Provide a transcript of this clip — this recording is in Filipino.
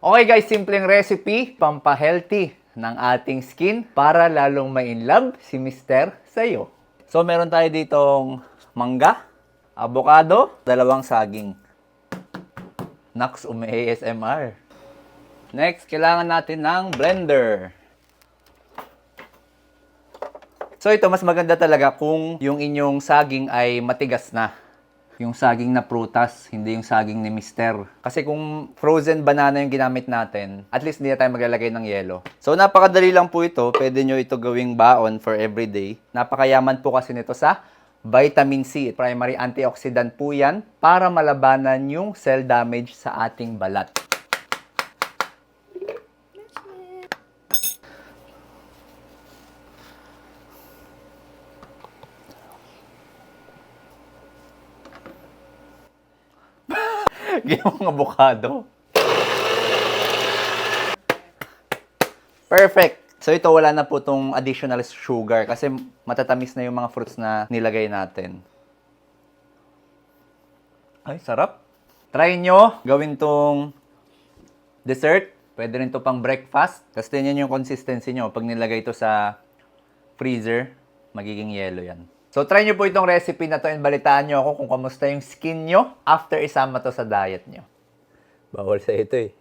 Okay guys, simpleng recipe, pampahealthy ng ating skin para lalong ma-inlove si Mister sa'yo. So meron tayo ditong mangga, avocado, dalawang saging. Naks, umi-ASMR. Next, kailangan natin ng blender. So ito, mas maganda talaga kung yung inyong saging ay matigas na. Yung saging na prutas, hindi yung saging ni Mister. Kasi kung frozen banana yung ginamit natin, at least hindi na tayo maglalagay ng yelo. So napakadali lang po ito. Pwede nyo ito gawing baon for everyday. Napakayaman po kasi nito sa vitamin C. Primary antioxidant po yan para malabanan yung cell damage sa ating balat. Ginawang avocado. Perfect! So ito wala na po itong additional sugar kasi matatamis na yung mga fruits na nilagay natin. Ay, sarap! Try nyo gawin tong dessert. Pwede rin to pang breakfast. Tapos tingnan yung consistency nyo. Pag nilagay to sa freezer, magiging yellow yan. So, try nyo po itong recipe na to and balitaan nyo ako kung kamusta yung skin nyo after isama to sa diet nyo. Bawal sa ito eh.